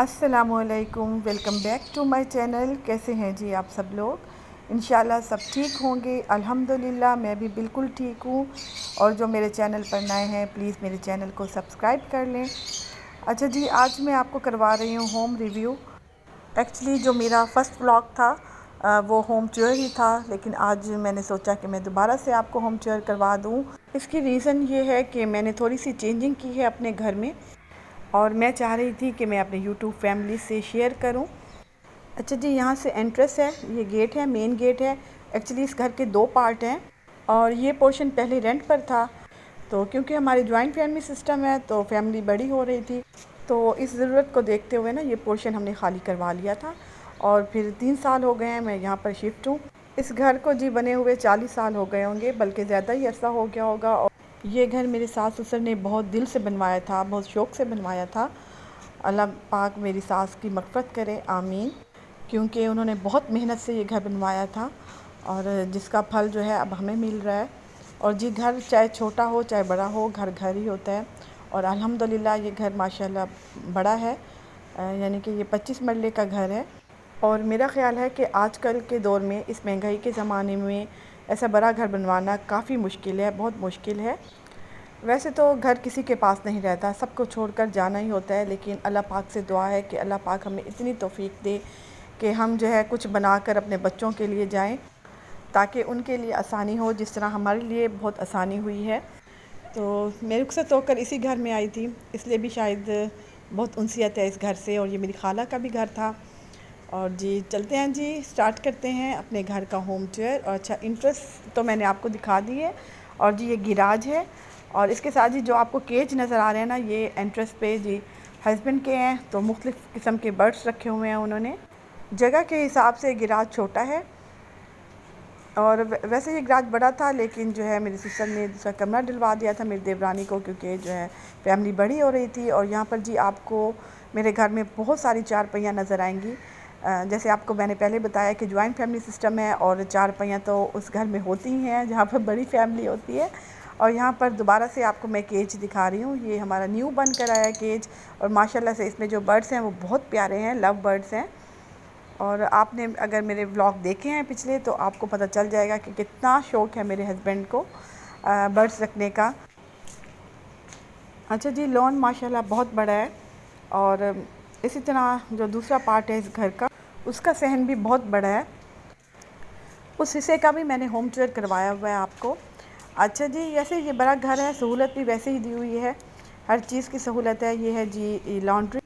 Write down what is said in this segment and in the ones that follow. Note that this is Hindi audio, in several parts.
अस्सलामुअलैकुम, welcome back to my channel. कैसे हैं जी आप सब लोग? इंशाल्लाह सब ठीक होंगे। अल्हम्दुलिल्लाह मैं भी बिल्कुल ठीक हूँ। और जो मेरे चैनल पर नए हैं प्लीज़ मेरे चैनल को सब्सक्राइब कर लें। अच्छा जी, आज मैं आपको करवा रही हूँ होम रिव्यू। एक्चुअली जो मेरा फ़र्स्ट व्लॉग था वो होम टूर ही था, लेकिन आज मैंने सोचा कि मैं दोबारा से आपको होम टूर करवा दूँ। इसकी रीज़न ये है कि मैंने थोड़ी सी चेंजिंग की है अपने घर में और मैं चाह रही थी कि मैं अपने यूट्यूब फैमिली से शेयर करूं। अच्छा जी, यहाँ से एंट्रेंस है, ये गेट है, मेन गेट है। एक्चुअली इस घर के दो पार्ट हैं और ये पोर्शन पहले रेंट पर था। तो क्योंकि हमारी जॉइंट फैमिली सिस्टम है तो फैमिली बड़ी हो रही थी, तो इस ज़रूरत को देखते हुए ना ये पोर्शन हमने खाली करवा लिया था। और फिर 3 साल हो गए हैं मैं यहाँ पर शिफ्ट हूँ। इस घर को जी बने हुए 40 साल हो गए होंगे, बल्कि ज़्यादा ही अरसा हो गया होगा। और ये घर मेरे सास ससुर ने बहुत दिल से बनवाया था, बहुत शौक़ से बनवाया था। अल्लाह पाक मेरी सास की मग़फ़िरत करे, आमीन। क्योंकि उन्होंने बहुत मेहनत से ये घर बनवाया था और जिसका फल जो है अब हमें मिल रहा है। और जी घर चाहे छोटा हो चाहे बड़ा हो, घर घर ही होता है। और अल्हम्दुलिल्लाह ये घर माशाल्लाह बड़ा है, यानी कि ये 25 मरले का घर है। और मेरा ख़्याल है कि आजकल के दौर में, इस महंगाई के ज़माने में ऐसा बड़ा घर बनवाना काफ़ी मुश्किल है, बहुत मुश्किल है। वैसे तो घर किसी के पास नहीं रहता, सबको छोड़कर जाना ही होता है, लेकिन अल्लाह पाक से दुआ है कि अल्लाह पाक हमें इतनी तौफ़ीक दे कि हम जो है कुछ बनाकर अपने बच्चों के लिए जाएं, ताकि उनके लिए आसानी हो जिस तरह हमारे लिए बहुत आसानी हुई है। तो मैं रुखसत होकर इसी घर में आई थी, इसलिए भी शायद बहुत उनसियत है इस घर से। और ये मेरी खाला का भी घर था। और जी चलते हैं जी, स्टार्ट करते हैं अपने घर का होम टूर। और अच्छा, इंटरेस्ट तो मैंने आपको दिखा दी है। और जी ये गिराज है और इसके साथ जी जो आपको केज नज़र आ रहे हैं ना, ये एंट्रेंस पे जी हस्बैंड के हैं। तो मुख्तलिफ़ किस्म के बर्ड्स रखे हुए हैं उन्होंने। जगह के हिसाब से गिराज छोटा है और वैसे ये गिराज बड़ा था, लेकिन जो है मेरी सिस्टर ने दूसरा कमरा डलवा दिया था मेरी देवरानी को, क्योंकि जो है फैमिली बड़ी हो रही थी। और यहाँ पर जी आपको मेरे घर में बहुत सारी चारपाइयाँ नज़र आएंगी। जैसे आपको मैंने पहले बताया कि जॉइंट फैमिली सिस्टम है और चारपाइयाँ तो उस घर में होती ही हैं जहाँ पर बड़ी फैमिली होती है। और यहाँ पर दोबारा से आपको मैं केज दिखा रही हूँ, ये हमारा न्यू बन कर आया केज। और माशाल्लाह से इसमें जो बर्ड्स हैं वो बहुत प्यारे हैं, लव बर्ड्स हैं। और आपने अगर मेरे व्लॉग देखे हैं पिछले तो आपको पता चल जाएगा कि कितना शौक़ है मेरे हस्बैंड को बर्ड्स रखने का। अच्छा जी, लॉन माशाल्लाह बहुत बड़ा है। और इसी तरह जो दूसरा पार्ट है इस घर का, उसका सहन भी बहुत बड़ा है। उस हिस्से का भी मैंने होम टूर करवाया हुआ है आपको। अच्छा जी, जैसे ये बड़ा घर है, सहूलत भी वैसे ही दी हुई है, हर चीज़ की सहूलत है। ये है जी लॉन्ड्री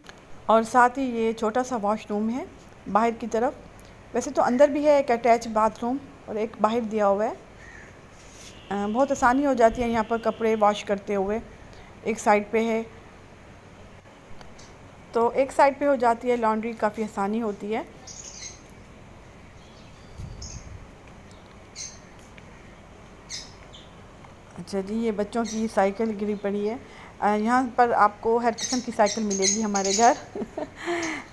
और साथ ही ये छोटा सा वॉशरूम है बाहर की तरफ। वैसे तो अंदर भी है एक अटैच बाथरूम और एक बाहर दिया हुआ है। बहुत आसानी हो जाती है यहाँ पर कपड़े वॉश करते हुए। एक साइड पे है तो एक साइड पे हो जाती है लॉन्ड्री, काफ़ी आसानी होती है। अच्छा जी, ये बच्चों की साइकिल गिरी पड़ी है। यहाँ पर आपको हर किस्म की साइकिल मिलेगी हमारे घर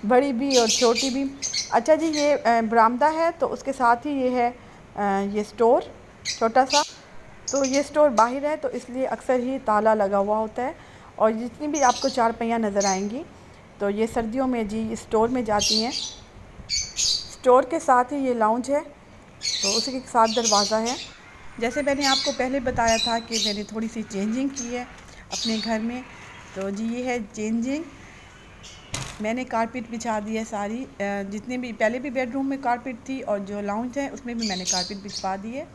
बड़ी भी और छोटी भी। अच्छा जी, ये बरामदा है तो उसके साथ ही ये है ये स्टोर छोटा सा। तो ये स्टोर बाहर है तो इसलिए अक्सर ही ताला लगा हुआ होता है। और जितनी भी आपको चारपाइयाँ नज़र आएंगी तो ये सर्दियों में जी स्टोर में जाती हैं। स्टोर के साथ ही ये लाउंज है तो उसी के साथ दरवाज़ा है। जैसे मैंने आपको पहले बताया था कि मैंने थोड़ी सी चेंजिंग की है अपने घर में, तो जी ये है चेंजिंग। मैंने कारपेट बिछा दी है सारी, जितने भी पहले भी बेडरूम में कारपेट थी और जो लाउंज है उसमें भी मैंने कारपेट बिछवा दी है।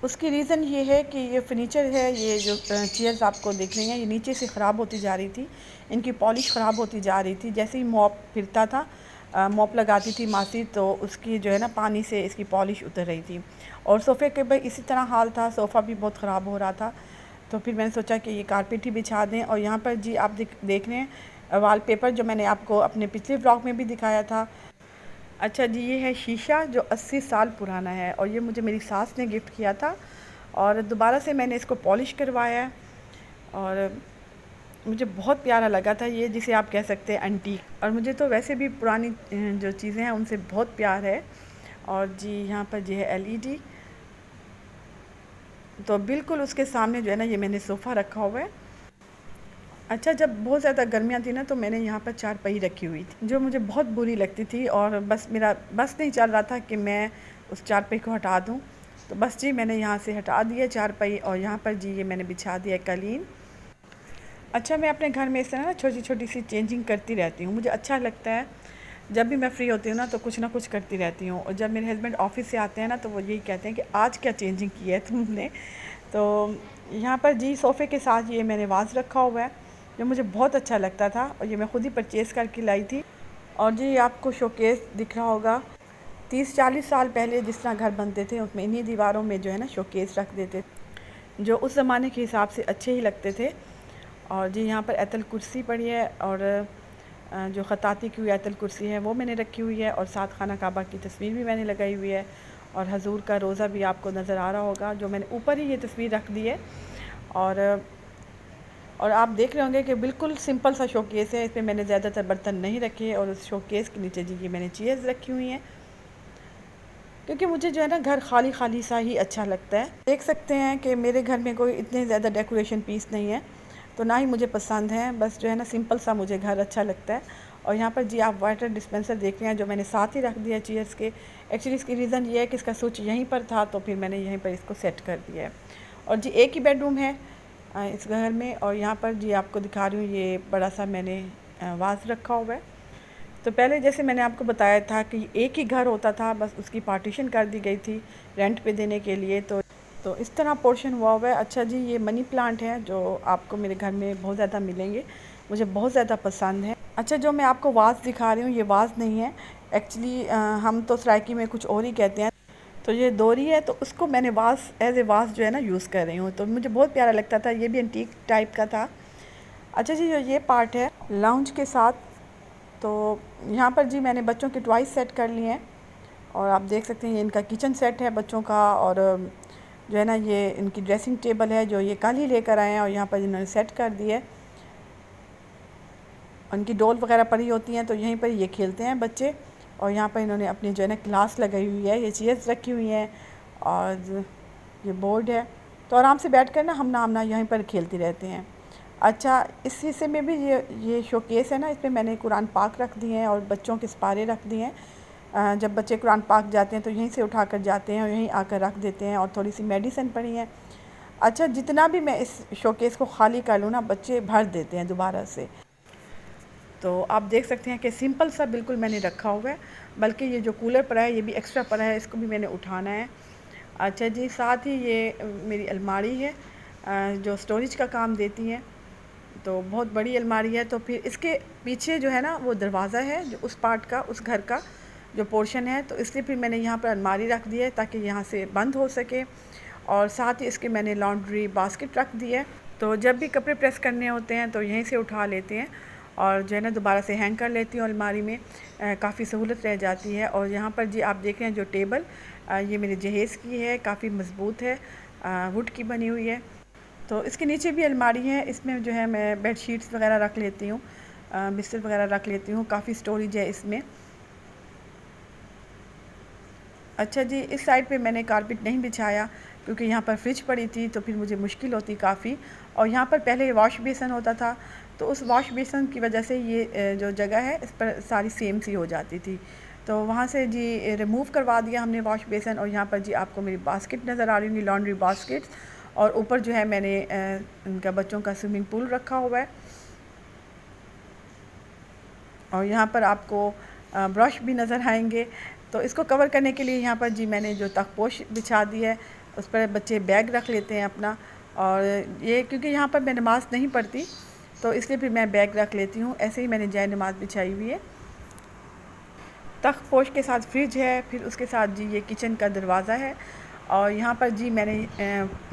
उसकी रीज़न ये है कि ये फर्नीचर है, ये जो चेयर्स आपको दिख रही हैं ये नीचे से ख़राब होती जा रही थी, इनकी पॉलिश ख़राब होती जा रही थी। जैसे ही मॉप फिरता था, मॉप लगाती थी मासी, तो उसकी जो है ना पानी से इसकी पॉलिश उतर रही थी। और सोफ़े के भाई इसी तरह हाल था, सोफ़ा भी बहुत ख़राब हो रहा था। तो फिर मैंने सोचा कि ये कारपेट ही बिछा दें। और यहाँ पर जी आप देख रहे हैं वॉलपेपर, जो मैंने आपको अपने पिछले व्लॉग में भी दिखाया था। अच्छा जी, ये है शीशा जो 80 साल पुराना है और ये मुझे मेरी सास ने गिफ्ट किया था और दोबारा से मैंने इसको पॉलिश करवाया है। और मुझे बहुत प्यारा लगा था ये, जिसे आप कह सकते हैं एंटीक। और मुझे तो वैसे भी पुरानी जो चीज़ें हैं उनसे बहुत प्यार है। और जी यहाँ पर जो है एलईडी, तो बिल्कुल उसके सामने जो है ना ये मैंने सोफ़ा रखा हुआ है। अच्छा, जब बहुत ज़्यादा गर्मियाँ थी ना, तो मैंने यहाँ पर चारपाई रखी हुई थी, जो मुझे बहुत बुरी लगती थी, और बस मेरा बस नहीं चल रहा था कि मैं उस चारपाई को हटा दूँ। तो बस जी मैंने यहाँ से हटा दिया चारपाई, और यहाँ पर जी ये मैंने बिछा दिया कालीन। अच्छा, मैं अपने घर में इस तरह ना छोटी-छोटी सी चेंजिंग करती रहती हूँ। मुझे अच्छा लगता है, जब भी मैं फ्री होती हूँ ना, तो कुछ ना कुछ करती रहती हूँ। और जब मेरे हस्बैंड ऑफ़िस से आते हैं ना, तो वो यही कहते हैं कि आज क्या चेंजिंग की है तुमने? तो यहाँ पर जी सोफ़े के साथ ये मैंने वाज़ रखा हुआ है, जो मुझे बहुत अच्छा लगता था, और ये मैं खुद ही परचेज़ करके लाई थी। और जी आपको शोकेस दिख रहा होगा, 30-40 साल पहले जिस तरह घर बनते थे, उसमें इन्हीं दीवारों में जो है ना शोकेस रख देते, जो उस ज़माने के हिसाब से अच्छे ही लगते थे। और जी यहाँ पर एतल कुर्सी पड़ी है, और जो ख़ताती की हुई एतल कुर्सी है वो मैंने रखी हुई है, और साथ खाना काबा की तस्वीर भी मैंने लगाई हुई है, और हजूर का रोज़ा भी आपको नज़र आ रहा होगा, जो मैंने ऊपर ही ये तस्वीर रख दी है। और और आप देख रहे होंगे कि बिल्कुल सिंपल सा शोकेस है, इसमें मैंने ज़्यादातर बर्तन नहीं रखे, और उस शोकेस के नीचे जी ये मैंने चेयर्स रखी हुई हैं, क्योंकि मुझे जो है ना घर खाली खाली सा ही अच्छा लगता है। देख सकते हैं कि मेरे घर में कोई इतने ज़्यादा डेकोरेशन पीस नहीं है, तो ना ही मुझे पसंद है, बस जो है ना सिंपल सा मुझे घर अच्छा लगता है। और यहाँ पर जी आप वाटर डिस्पेंसर देख रहे हैं, जो मैंने साथ ही रख दिया चेयर्स के। एक्चुअली इसकी रीज़न ये है कि इसका स्विच यहीं पर था, तो फिर मैंने यहीं पर इसको सेट कर दिया है। और जी एक ही बेडरूम है इस घर में, और यहाँ पर जी आपको दिखा रही हूँ, ये बड़ा सा मैंने वाज रखा हुआ है। तो पहले जैसे मैंने आपको बताया था कि एक ही घर होता था, बस उसकी पार्टीशन कर दी गई थी रेंट पे देने के लिए, तो इस तरह पोर्शन हुआ हुआ है। अच्छा जी, ये मनी प्लांट है, जो आपको मेरे घर में बहुत ज़्यादा मिलेंगे, मुझे बहुत ज़्यादा पसंद है। अच्छा, जो मैं आपको वाज़ दिखा रही हूँ, ये वाज़ नहीं है एक्चुअली, हम तो सराइकी में कुछ और ही कहते हैं। तो ये दोरी है, तो उसको मैंने वाज़ एज ए वाज़ जो है ना यूज़ कर रही हूँ, तो मुझे बहुत प्यारा लगता था, ये भी एंटीक टाइप का था। अच्छा जी, जो ये पार्ट है लाउंज के साथ, तो यहाँ पर जी मैंने बच्चों के टॉयज़ सेट कर लिए हैं, और आप देख सकते हैं ये इनका किचन सेट है बच्चों का, और जो है ना ये इनकी ड्रेसिंग टेबल है, जो ये कल ही लेकर आए हैं, और यहाँ पर इन्होंने सेट कर दी है। उनकी डॉल वगैरह पड़ी होती हैं, तो यहीं पर ये खेलते हैं बच्चे। और यहाँ पर इन्होंने अपनी जो है ना क्लास लगाई हुई है, ये चेयर्स रखी हुई हैं, और ये बोर्ड है, तो आराम से बैठ कर ना हम ना यहीं पर खेलते रहते हैं। अच्छा, इस हिस्से में भी ये शोकेस है ना, इसमें मैंने कुरान पाक रख दिए हैं, और बच्चों के सिपारे रख दिए हैं। जब बच्चे कुरान पाक जाते हैं तो यहीं से उठा कर जाते हैं, और यहीं आकर रख देते हैं, और थोड़ी सी मेडिसिन पड़ी है। अच्छा, जितना भी मैं इस शोकेस को खाली कर लूँ ना, बच्चे भर देते हैं दोबारा से। तो आप देख सकते हैं कि सिंपल सा बिल्कुल मैंने रखा हुआ है, बल्कि ये जो कूलर पड़ा है ये भी एक्स्ट्रा पड़ा है, इसको भी मैंने उठाना है। अच्छा जी, साथ ही ये मेरी अलमारी है, जो स्टोरेज का काम देती है, तो बहुत बड़ी अलमारी है। तो फिर इसके पीछे जो है ना वो दरवाज़ा है, जो उस पार्ट का, उस घर का जो पोर्शन है, तो इसलिए फिर मैंने यहाँ पर अलमारी रख दी है, ताकि यहाँ से बंद हो सके। और साथ ही इसके मैंने लॉन्ड्री बास्केट रख दी है, तो जब भी कपड़े प्रेस करने होते हैं तो यहीं से उठा लेते हैं, और जो है ना दोबारा से हैंग कर लेती हूँ अलमारी में, काफ़ी सहूलत रह जाती है। और यहाँ पर जी आप देख रहे हैं जो टेबल, ये मेरे जहेज़ की है, काफ़ी मज़बूत है, वुड की बनी हुई है। तो इसके नीचे भी अलमारी है, इसमें जो है मैं बेड शीट्स वगैरह रख लेती हूँ, बिस्तर वगैरह रख लेती हूँ, काफ़ी स्टोरेज है इसमें। अच्छा जी, इस साइड पे मैंने कारपेट नहीं बिछाया, क्योंकि यहाँ पर फ्रिज पड़ी थी, तो फिर मुझे मुश्किल होती काफ़ी। और यहाँ पर पहले वॉश बेसन होता था, तो उस वॉश बेसन की वजह से ये जो जगह है इस पर सारी सेम सी हो जाती थी, तो वहाँ से जी रिमूव करवा दिया हमने वॉश बेसन। और यहाँ पर जी आपको मेरी बास्केट नज़र आ रही होंगी, लॉन्ड्री बास्केट्स, और ऊपर जो है मैंने इनका बच्चों का स्विमिंग पूल रखा हुआ है। और यहाँ पर आपको ब्रश भी नज़र आएंगे। तो इसको कवर करने के लिए यहाँ पर जी मैंने जो तखपोश बिछा दी है, उस पर बच्चे बैग रख लेते हैं अपना। और ये क्योंकि यहाँ पर मैं नमाज़ नहीं पढ़ती, तो इसलिए फिर मैं बैग रख लेती हूँ, ऐसे ही मैंने जय नमाज़ बिछाई हुई है। तखपोश के साथ फ्रिज है, फिर उसके साथ जी ये किचन का दरवाज़ा है, और यहाँ पर जी मैंने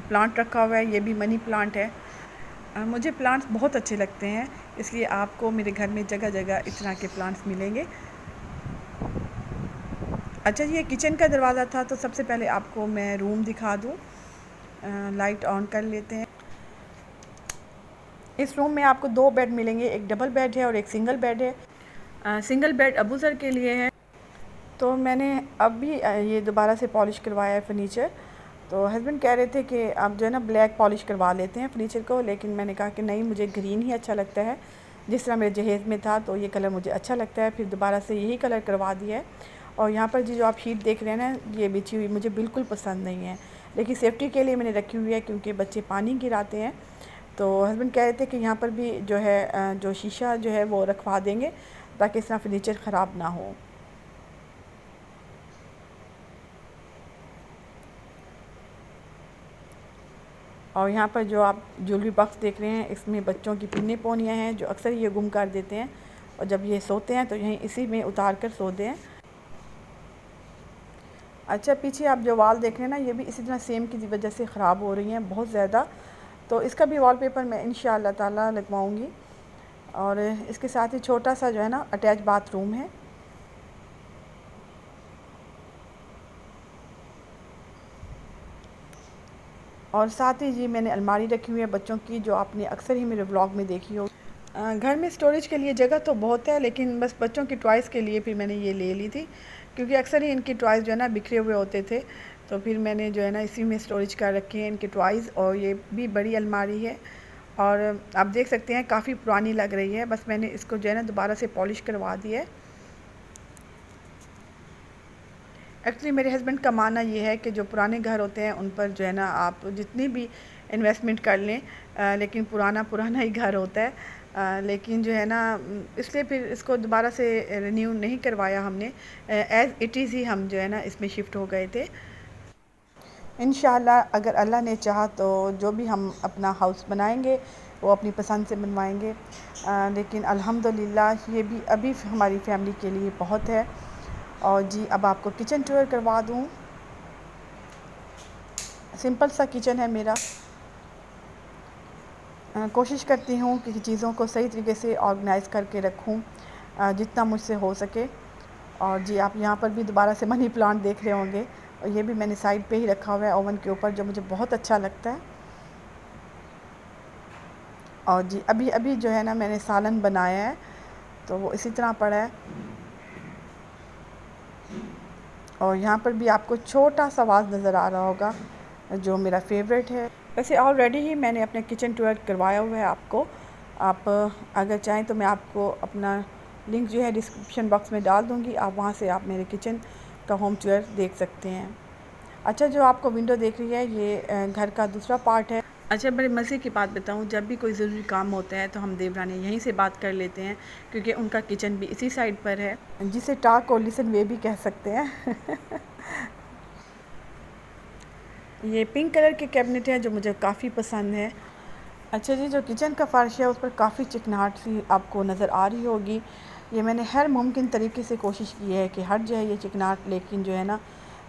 प्लांट रखा हुआ है, ये भी मनी प्लांट है। मुझे प्लांट्स बहुत अच्छे लगते हैं, इसलिए आपको मेरे घर में जगह जगह इस तरह के प्लांट्स मिलेंगे। अच्छा जी, ये किचन का दरवाज़ा था, तो सबसे पहले आपको मैं रूम दिखा दूँ। लाइट ऑन कर लेते हैं। इस रूम में आपको 2 बेड मिलेंगे, एक डबल बेड है और एक सिंगल बेड है। सिंगल बेड अबू सर के लिए है, तो मैंने अब भी ये दोबारा से पॉलिश करवाया है फर्नीचर, तो हस्बैंड कह रहे थे कि आप जो है ना ब्लैक पॉलिश करवा लेते हैं फर्नीचर को, लेकिन मैंने कहा कि नहीं, मुझे ग्रीन ही अच्छा लगता है, जिस तरह मेरे जहेज़ में था तो ये कलर मुझे अच्छा लगता है। फिर दोबारा से यही कलर करवा दिया है। और यहाँ पर जी जो आप शीट देख रहे हैं ना, ये बिछी हुई मुझे बिल्कुल पसंद नहीं है, लेकिन सेफ्टी के लिए मैंने रखी हुई है क्योंकि बच्चे पानी गिराते हैं। तो हस्बैंड कह रहे थे कि यहाँ पर भी जो है जो शीशा जो है वो रखवा देंगे ताकि इस तरह फर्नीचर ख़राब ना हो। और यहाँ पर जो आप ज्वेलरी बॉक्स देख रहे हैं, इसमें बच्चों की पिन्नी पोनियाँ हैं जो अक्सर ये गुम कर देते हैं, और जब ये सोते हैं तो यहीं इसी में उतार कर सोते हैं। अच्छा, पीछे आप जो वॉल देख रहे हैं ना, ये भी इसी तरह सेम की वजह से ख़राब हो रही हैं बहुत ज़्यादा। तो इसका भी वॉलपेपर मैं इंशाअल्लाह ताला लगवाऊँगी। और इसके साथ ही छोटा सा जो है ना अटैच बाथरूम है। और साथ ही जी मैंने अलमारी रखी हुई है बच्चों की, जो आपने अक्सर ही मेरे व्लॉग में देखी हो। घर में स्टोरेज के लिए जगह तो बहुत है, लेकिन बस बच्चों की टॉयज़ के लिए फिर मैंने ये ले ली थी, क्योंकि अक्सर ही इनकी टॉयज़ जो है ना बिखरे हुए होते थे। तो फिर मैंने जो है ना इसी में स्टोरेज कर रखी है इनके टॉयज़। और ये भी बड़ी अलमारी है, और आप देख सकते हैं काफ़ी पुरानी लग रही है। बस मैंने इसको जो है ना दोबारा से पॉलिश करवा दी है। एक्चुअली मेरे हस्बैंड का मानना ये है कि जो पुराने घर होते हैं उन पर जो है ना आप जितनी भी इन्वेस्टमेंट कर लें, लेकिन पुराना पुराना ही घर होता है। लेकिन जो है ना इसलिए फिर इसको दोबारा से रिन्यू नहीं करवाया हमने, एज़ इट इज़ ही हम जो है ना इसमें शिफ्ट हो गए थे। इंशाअल्लाह अगर अल्लाह ने चाहा तो जो भी हम अपना हाउस बनाएंगे वो अपनी पसंद से बनवाएंगे। लेकिन अल्हम्दुलिल्लाह ये भी अभी हमारी फैमिली के लिए बहुत है। और जी अब आपको किचन टूर करवा दूँ। सिंपल सा किचन है मेरा। कोशिश करती हूँ कि चीज़ों को सही तरीके से ऑर्गेनाइज़ करके रखूँ जितना मुझसे हो सके। और जी आप यहाँ पर भी दोबारा से मनी प्लांट देख रहे होंगे, और ये भी मैंने साइड पे ही रखा हुआ है ओवन के ऊपर, जो मुझे बहुत अच्छा लगता है। और जी अभी अभी जो है ना मैंने सालन बनाया है, तो वो इसी तरह पड़ा है। और यहाँ पर भी आपको छोटा सा वाज नज़र आ रहा होगा जो मेरा फेवरेट है। वैसे ऑलरेडी ही मैंने अपने किचन टूर करवाया हुआ है आपको। आप अगर चाहें तो मैं आपको अपना लिंक जो है डिस्क्रिप्शन बॉक्स में डाल दूँगी, आप वहाँ से आप मेरे किचन का होम टूर देख सकते हैं। अच्छा, जो आपको विंडो देख रही है ये घर का दूसरा पार्ट है। अच्छा, बड़े मज़े की बात बताऊँ, जब भी कोई ज़रूरी काम होता है तो हम देवरानी यहीं से बात कर लेते हैं, क्योंकि उनका किचन भी इसी साइड पर है, जिसे टॉक और लिसन वे भी कह सकते हैं। ये पिंक कलर के कैबिनेट है जो मुझे काफ़ी पसंद है। अच्छा जी, जो किचन का फ़र्श है उस पर काफ़ी चिकनाहट सी आपको नज़र आ रही होगी। ये मैंने हर मुमकिन तरीके से कोशिश की है कि हट जाए ये चिकनाहट, लेकिन जो है ना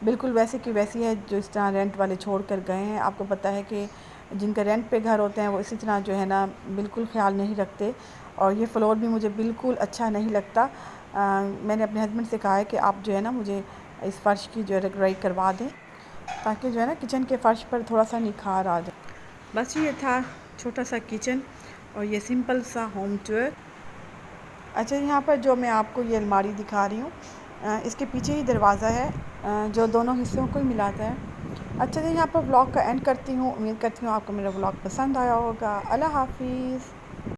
बिल्कुल वैसे की वैसी है जो इस तरह रेंट वाले छोड़ कर गए हैं। आपको पता है कि जिनका रेंट पे घर होते हैं वो इसी तरह जो है ना बिल्कुल ख़्याल नहीं रखते। और ये फ्लोर भी मुझे बिल्कुल अच्छा नहीं लगता। मैंने अपने हस्बैंड से कहा है कि आप जो है ना मुझे इस फ़र्श की जो है रगड़ाई करवा दें, ताकि जो है ना किचन के फ़र्श पर थोड़ा सा निखार आ जाए। बस ये था छोटा सा किचन और ये सिंपल सा होम टूर। अच्छा, यहाँ पर जो मैं आपको ये अलमारी दिखा रही हूँ, इसके पीछे ही दरवाज़ा है जो दोनों हिस्सों को ही मिलाता है। अच्छा जी, यहाँ पर व्लॉग का एंड करती हूँ। उम्मीद करती हूँ आपको मेरा व्लॉग पसंद आया होगा। अल्लाह हाफ़िज़।